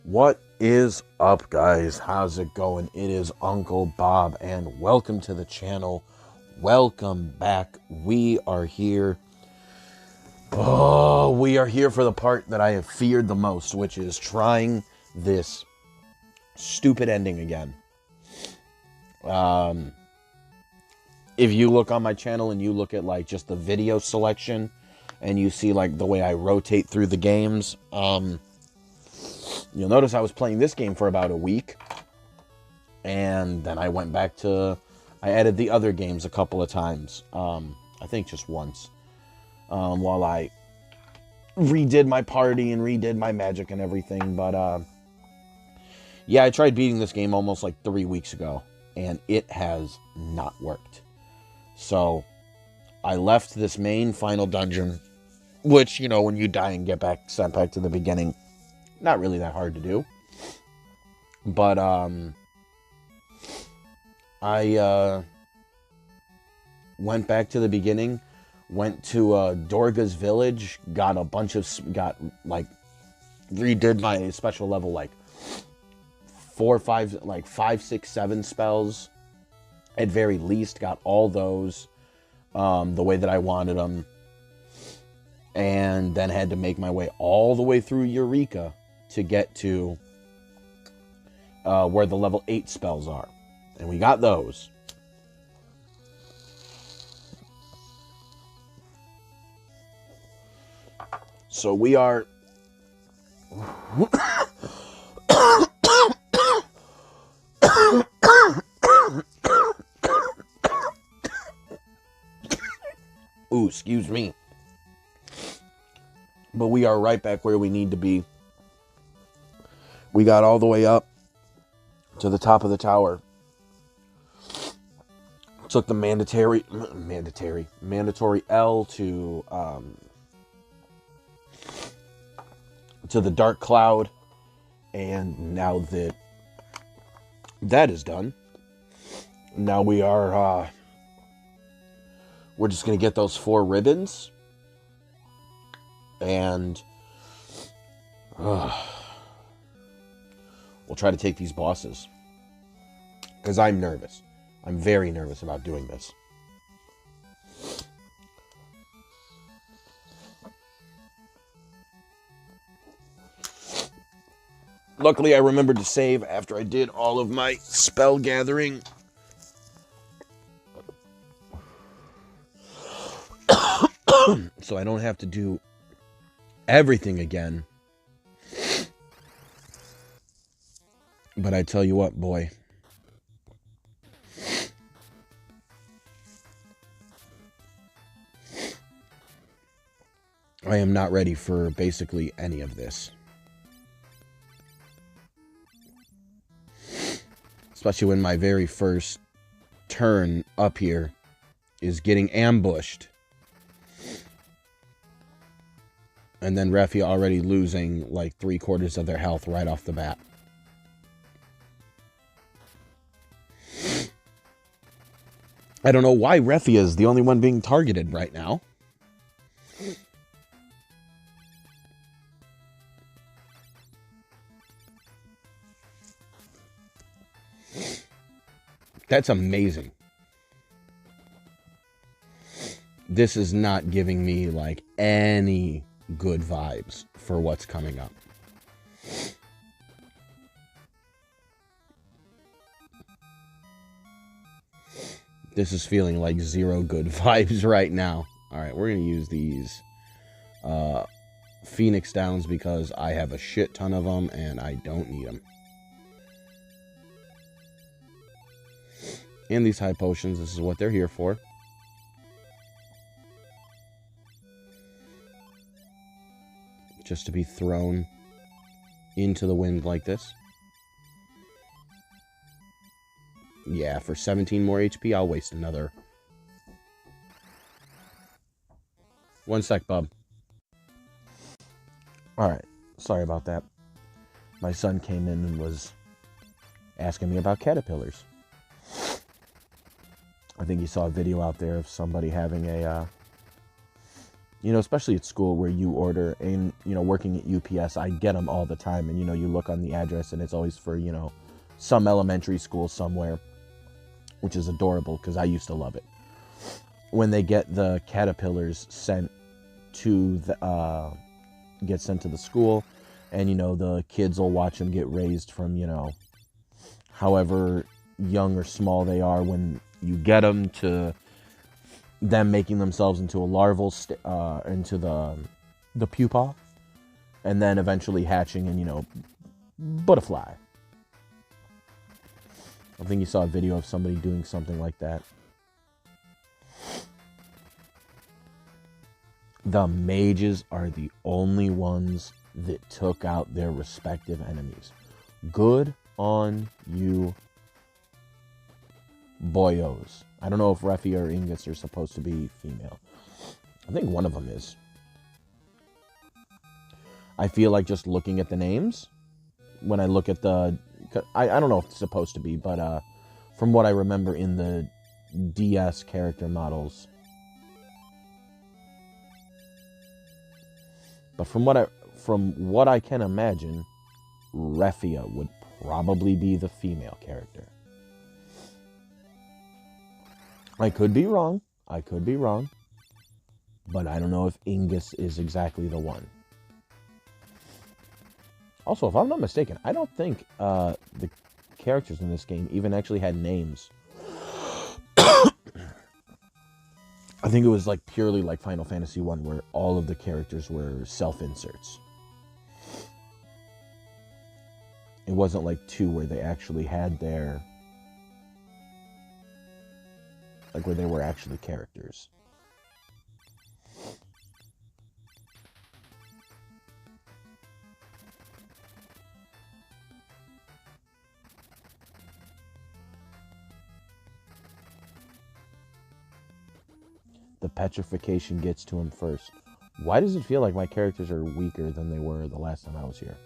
What is up, guys? How's it going? It is Uncle Bob, and welcome to the channel. Welcome back. We are here. Oh, we are here for the part that I have feared the most, which is trying this stupid ending again. If you look on my channel and you look at like just the video selection, and you see like the way I rotate through the games, you'll notice I was playing this game for about a week, and then I went back to, I added the other games a couple of times, I think just once, while I redid my party and redid my magic and everything. But yeah, I tried beating this game almost like 3 weeks ago, and it has not worked. So I left this main final dungeon, which, you know, when you die and get back sent back to the beginning, not really that hard to do. But I went back to the beginning, went to Dorga's village, got a bunch of, redid my special level like 4 or 5, like 5, 6, 7 spells at very least, got all those the way that I wanted them, and then had to make my way all the way through Eureka to get to where the level 8 spells are. And we got those. So we are... Ooh, excuse me. But we are right back where we need to be. We got all the way up to the top of the tower. Took the mandatory L to the Dark Cloud, and now that that is done, now we are we're just gonna get those 4 ribbons, and we'll try to take these bosses, because I'm nervous. I'm very nervous about doing this. Luckily, I remembered to save after I did all of my spell gathering. So I don't have to do everything again. But I tell you what, boy. I am not ready for basically any of this. Especially when my very first turn up here is getting ambushed. And then Refia already losing like 3/4 of their health right off the bat. I don't know why Refia is the only one being targeted right now. That's amazing. This is not giving me like any good vibes for what's coming up. This is feeling like 0 good vibes right now. Alright, we're going to use these Phoenix Downs because I have a shit ton of them and I don't need them. And these high potions, this is what they're here for. Just to be thrown into the wind like this. Yeah, for 17 more HP, I'll waste another. 1 sec, bub. Alright, sorry about that. My son came in and was asking me about caterpillars. I think he saw a video out there of somebody having a especially at school where you order, and, working at UPS, I get them all the time. And, you look on the address and it's always for, some elementary school somewhere, which is adorable because I used to love it. When they get the caterpillars sent to get sent to the school, and, the kids will watch them get raised from, however young or small they are when you get them, to them making themselves into a larval, into the pupa, and then eventually hatching and, butterfly. I think you saw a video of somebody doing something like that. The mages are the only ones that took out their respective enemies. Good on you, boyos. I don't know if Refia or Ingus are supposed to be female. I think one of them is. I feel like just looking at the names, when I look at the... I don't know if it's supposed to be, but from what I remember in the DS character models... But from what I can imagine, Refia would probably be the female character. I could be wrong. But I don't know if Ingus is exactly the one. Also, if I'm not mistaken, I don't think the characters in this game even actually had names. I think it was like purely like Final Fantasy 1, where all of the characters were self-inserts. It wasn't like 2 where they actually had their... like where they were actually characters. The petrification gets to him first. Why does it feel like my characters are weaker than they were the last time I was here?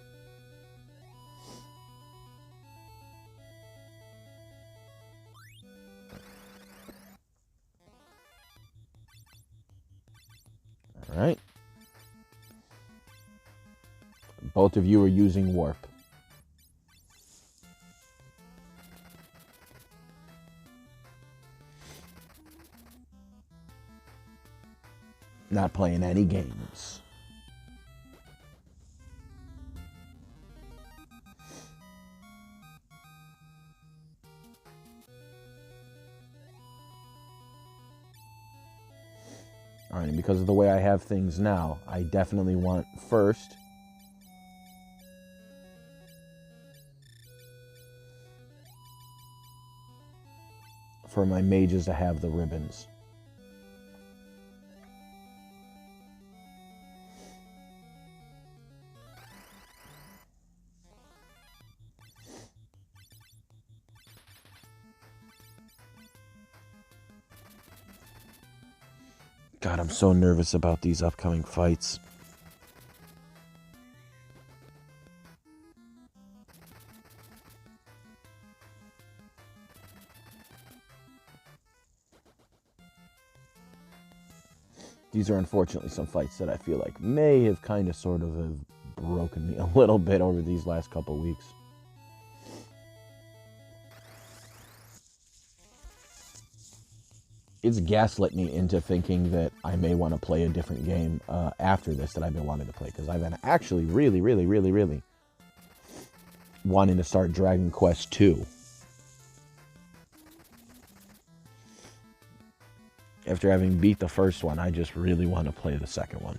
Alright. Both of you are using warp. Not playing any games. Alright, and because of the way I have things now, I definitely want first for my mages to have the ribbons. God, I'm so nervous about these upcoming fights. These are unfortunately some fights that I feel like may have kind of sort of have broken me a little bit over these last couple weeks. It's gaslit me into thinking that I may want to play a different game after this that I've been wanting to play, because I've been actually really wanting to start Dragon Quest II. After having beat the first one, I just really want to play the second one.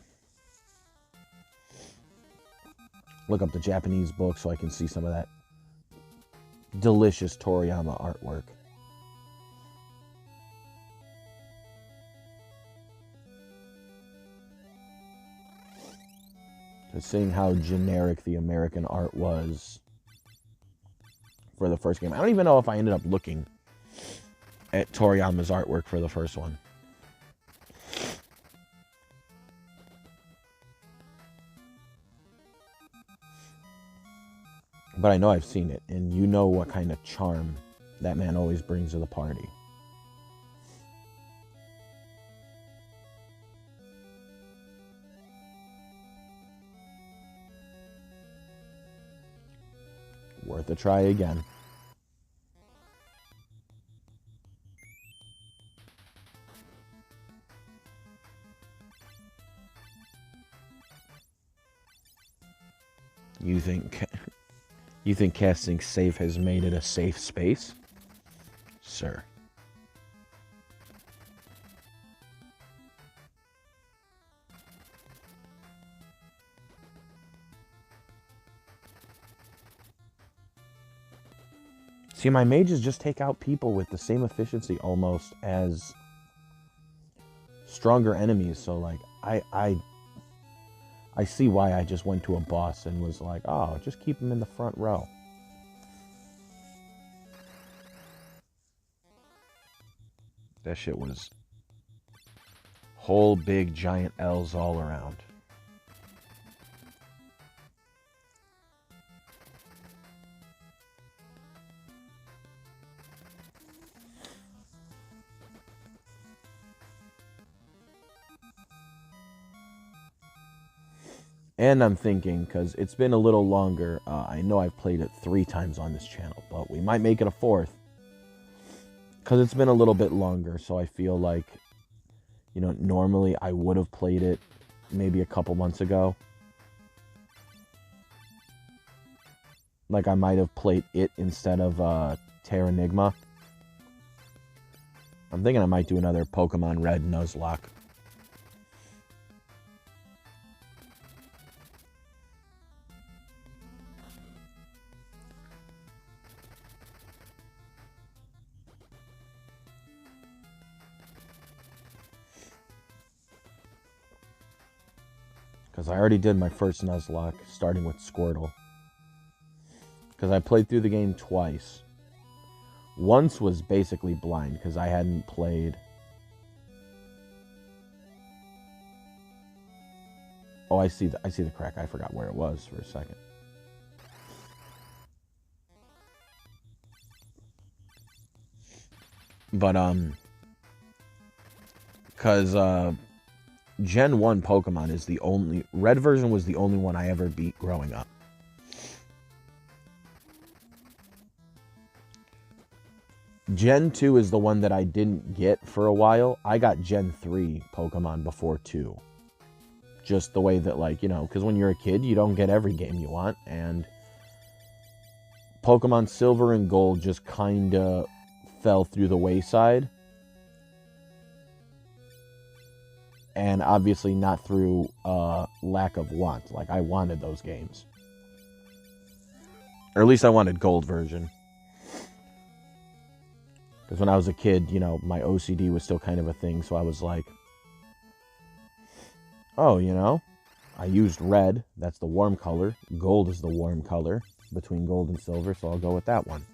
Look up the Japanese book so I can see some of that delicious Toriyama artwork. Seeing how generic the American art was for the first game. I don't even know if I ended up looking at Toriyama's artwork for the first one. But I know I've seen it, and you know what kind of charm that man always brings to the party. worth a try again. You think casting safe has made it a safe space? Sir. See, my mages just take out people with the same efficiency almost as stronger enemies, so like I see why I just went to a boss and was like, oh, just keep him in the front row. That shit was whole big giant L's all around. And I'm thinking, because it's been a little longer, I know I've played it 3 times on this channel, but we might make it a 4th. Because it's been a little bit longer, so I feel like, you know, normally I would have played it maybe a couple months ago. Like I might have played it instead of Terranigma. I'm thinking I might do another Pokemon Red Nuzlocke. Because I already did my first Nuzlocke, starting with Squirtle. Because I played through the game twice. Once was basically blind, because I hadn't played... Oh, I see the crack. I forgot where it was for a second. But, because, Gen 1 Pokemon is the only... Red version was the only one I ever beat growing up. Gen 2 is the one that I didn't get for a while. I got Gen 3 Pokemon before 2. Just the way that, like, you know, because when you're a kid, you don't get every game you want. And Pokemon Silver and Gold just kind of fell through the wayside. And obviously not through lack of want. Like, I wanted those games. Or at least I wanted Gold version. Because when I was a kid, you know, my OCD was still kind of a thing. So I was like, oh, you know, I used red. That's the warm color. Gold is the warm color between gold and silver. So I'll go with that one.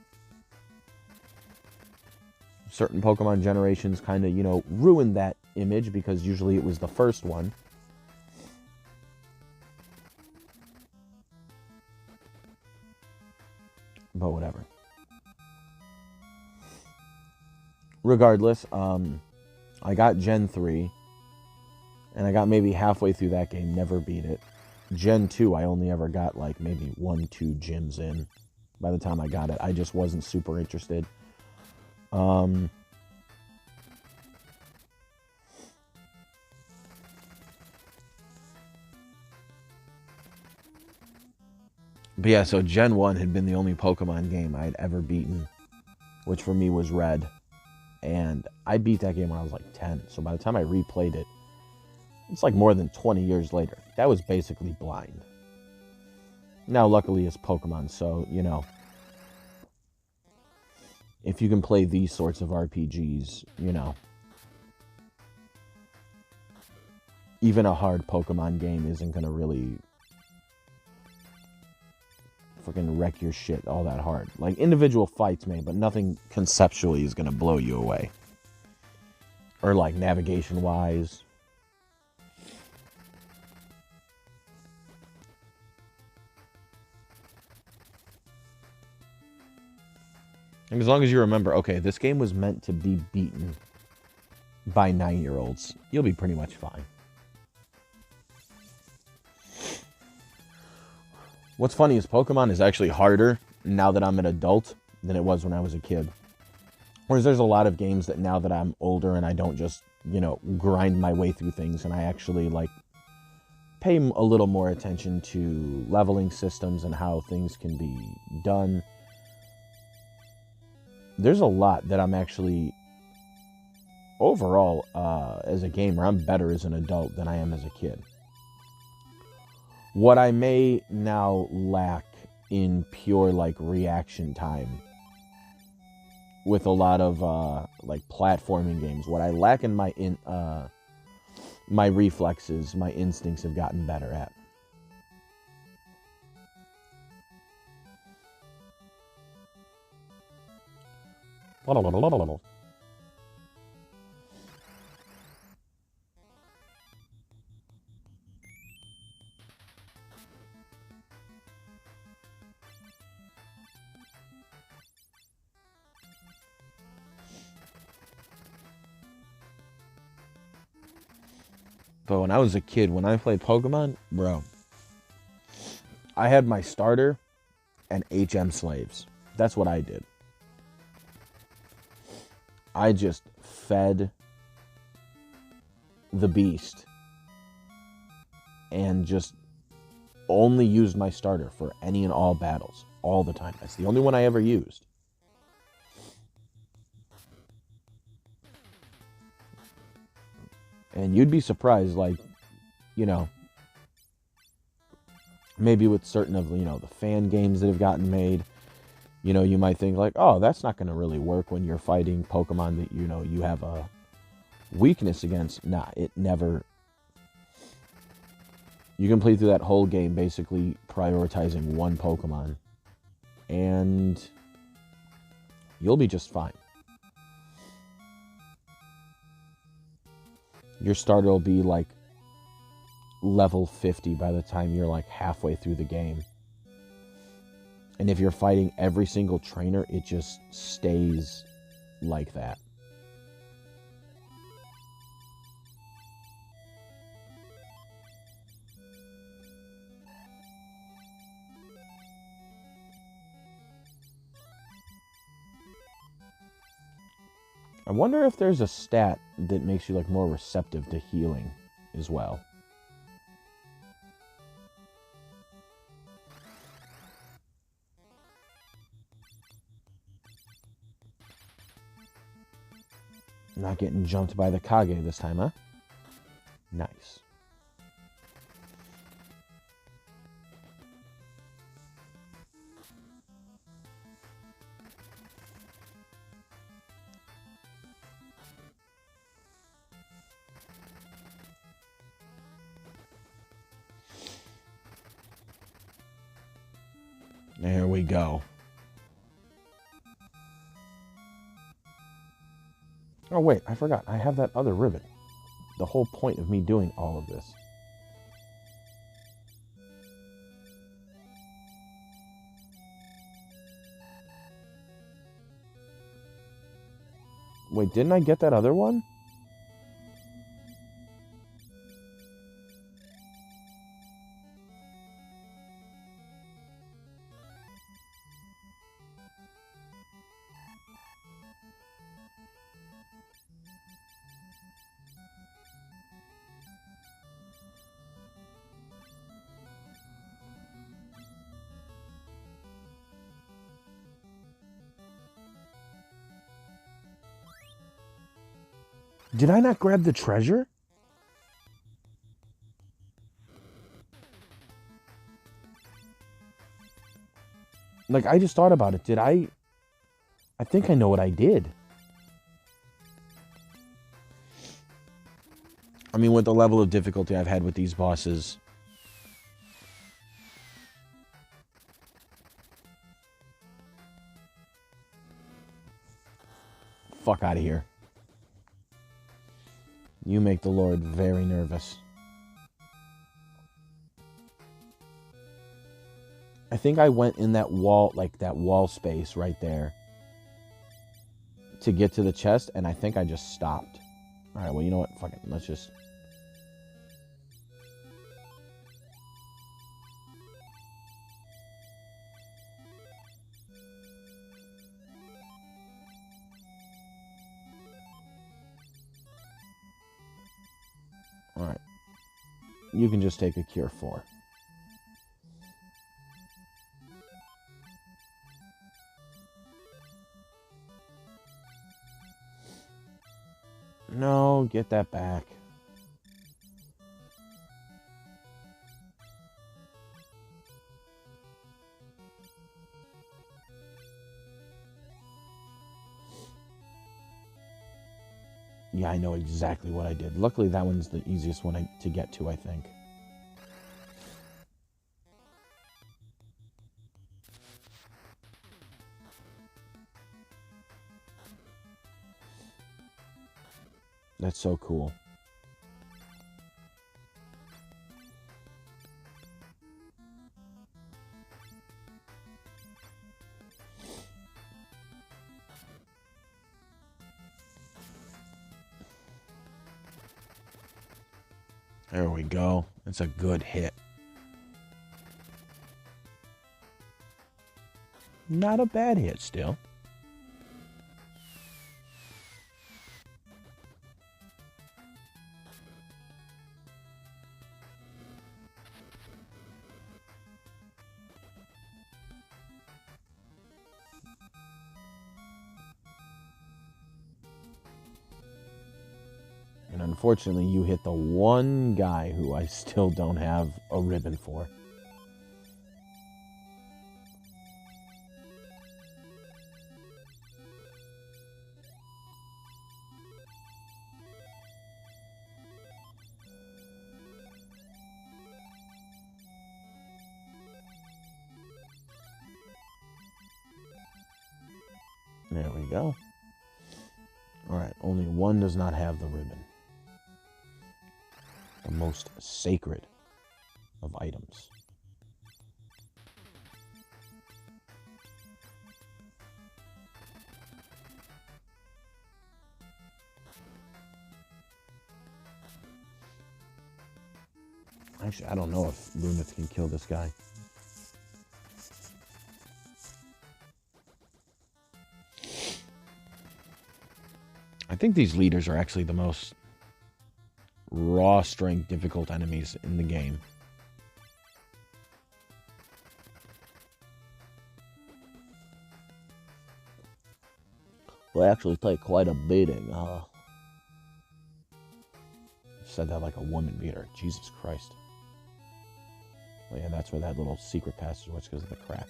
Certain Pokemon generations kind of, you know, ruined that image because usually it was the first one. But whatever. Regardless, I got Gen 3. And I got maybe halfway through that game, never beat it. Gen 2, I only ever got like maybe 1-2 gyms in. By the time I got it, I just wasn't super interested. But yeah, so Gen 1 had been the only Pokemon game I'd ever beaten, which for me was Red. And I beat that game when I was like 10. So by the time I replayed it, it's like more than 20 years later. That was basically blind. Now, luckily, it's Pokemon, so, you know, if you can play these sorts of RPGs, you know, even a hard Pokemon game isn't going to really freaking wreck your shit all that hard. Like, individual fights may, but nothing conceptually is going to blow you away. Or, like, navigation-wise. And as long as you remember, okay, this game was meant to be beaten by 9-year-olds, you'll be pretty much fine. What's funny is Pokemon is actually harder now that I'm an adult than it was when I was a kid. Whereas there's a lot of games that now that I'm older and I don't just, grind my way through things, and I actually pay a little more attention to leveling systems and how things can be done. There's a lot that I'm actually, overall, as a gamer, I'm better as an adult than I am as a kid. What I may now lack in pure reaction time with a lot of platforming games, what I lack in my reflexes, my instincts have gotten better at. But when I was a kid, when I played Pokemon, bro, I had my starter and HM slaves. That's what I did. I just fed the beast and just only used my starter for any and all battles all the time. That's the only one I ever used. And you'd be surprised, maybe with certain of, the fan games that have gotten made, you might think oh, that's not going to really work when you're fighting Pokemon that, you have a weakness against. Nah, it never. You can play through that whole game basically prioritizing one Pokemon, and you'll be just fine. Your starter will be level 50 by the time you're halfway through the game. And if you're fighting every single trainer, it just stays like that. I wonder if there's a stat that makes you more receptive to healing as well. Not getting jumped by the Kage this time, huh? Nice. There we go. Oh, wait, I forgot. I have that other ribbon. The whole point of me doing all of this. Wait, didn't I get that other one? Did I not grab the treasure? I just thought about it. Did I think I know what I did. I mean, with the level of difficulty I've had with these bosses. Fuck out of here. You make the Lord very nervous. I think I went in that wall, that wall space right there to get to the chest, and I think I just stopped. Alright, well, you know what? Fuck it. Let's just... you can just take a Cure 4. No, get that back. Yeah, I know exactly what I did. Luckily, that one's the easiest one to get to, I think. That's so cool. There we go. That's a good hit. Not a bad hit still. And unfortunately, you hit the one guy who I still don't have a ribbon for. There we go. Alright, only one does not have the ribbon. The most sacred of items. Actually, I don't know if Lunith can kill this guy. I think these leaders are actually the most raw strength difficult enemies in the game. They actually take quite a beating. Said that like a woman beater. Jesus Christ. Well, yeah, that's where that little secret passage was, because of the crack.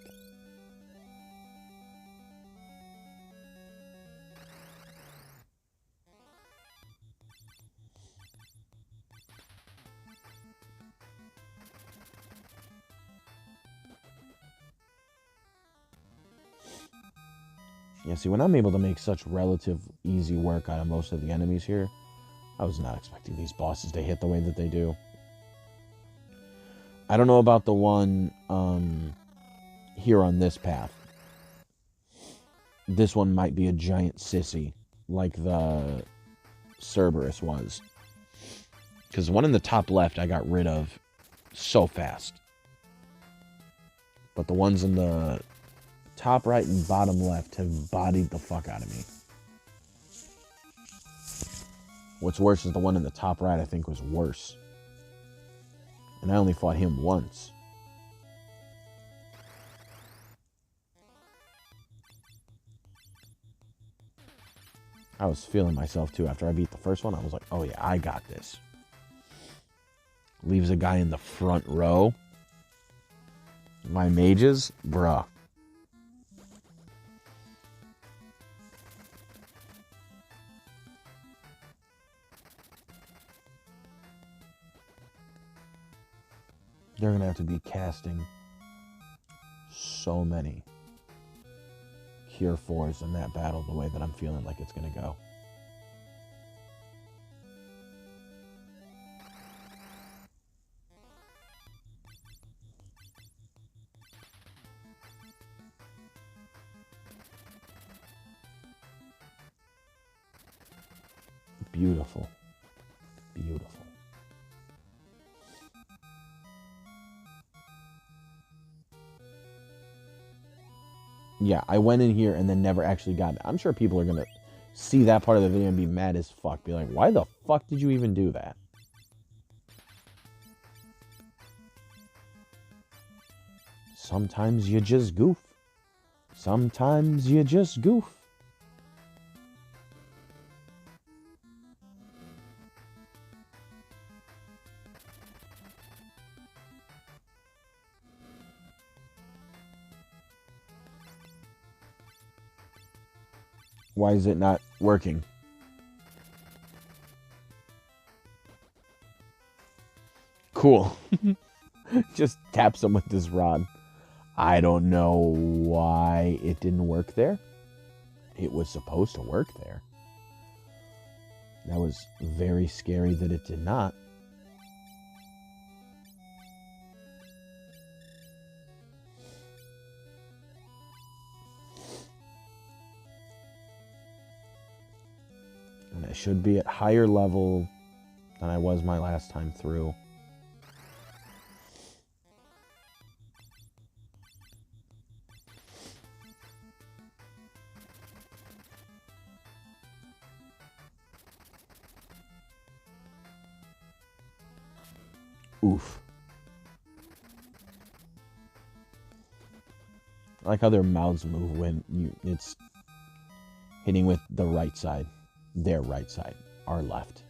Yeah, see, when I'm able to make such relative easy work out of most of the enemies here, I was not expecting these bosses to hit the way that they do. I don't know about the one here on this path. This one might be a giant sissy, like the Cerberus was. Because the one in the top left I got rid of so fast. But the ones in the top right and bottom left have bodied the fuck out of me. What's worse is the one in the top right I think was worse. And I only fought him once. I was feeling myself too. After I beat the first one, I was like, oh yeah, I got this. Leaves a guy in the front row. My mages? Bruh. They're going to have to be casting so many Cure 4s in that battle the way that I'm feeling like it's going to go. Beautiful. Beautiful. Yeah, I went in here and then never actually got it. I'm sure people are going to see that part of the video and be mad as fuck. Be like, why the fuck did you even do that? sometimes you just goof. Sometimes you just goof. Why is it not working? Cool. Just taps him with this rod. I don't know why it didn't work there. It was supposed to work there. That was very scary that it did not. And I should be at higher level than I was my last time through. Oof. I like how their mouths move when it's hitting with the right side. Their right side. Our left.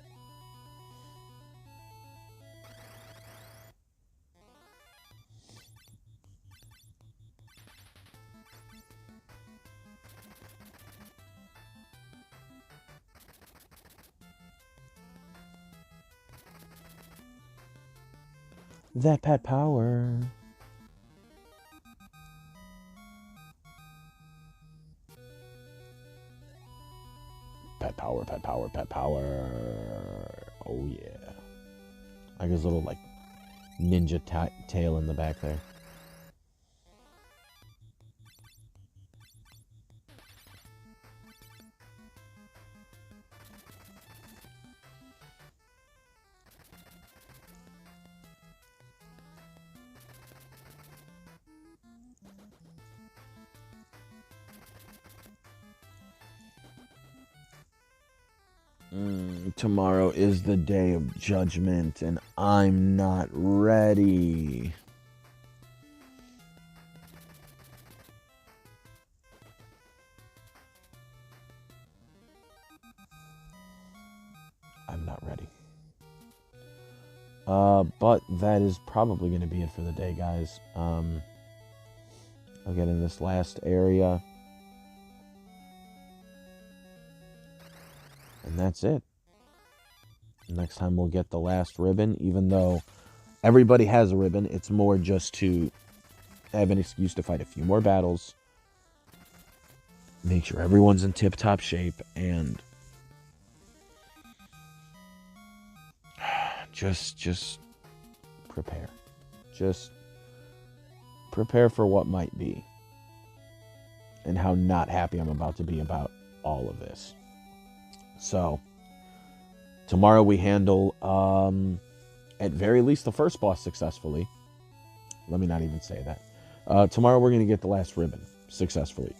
That pet power. Pet power, pet power, pet power. Oh yeah. Like his little like ninja tail in the back there. Tomorrow is the day of judgment, and I'm not ready. I'm not ready. But that is probably going to be it for the day, guys. I'll get in this last area. And that's it. Next time we'll get the last ribbon, even though everybody has a ribbon. It's more just to have an excuse to fight a few more battles, make sure everyone's in tip-top shape, and just prepare. Just prepare for what might be and how not happy I'm about to be about all of this. So tomorrow we handle, at very least, the first boss successfully. Let me not even say that. Tomorrow we're going to get the last ribbon successfully.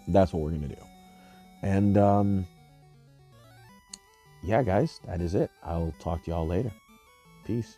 That's what we're going to do. And, yeah, guys, that is it. I'll talk to y'all later. Peace.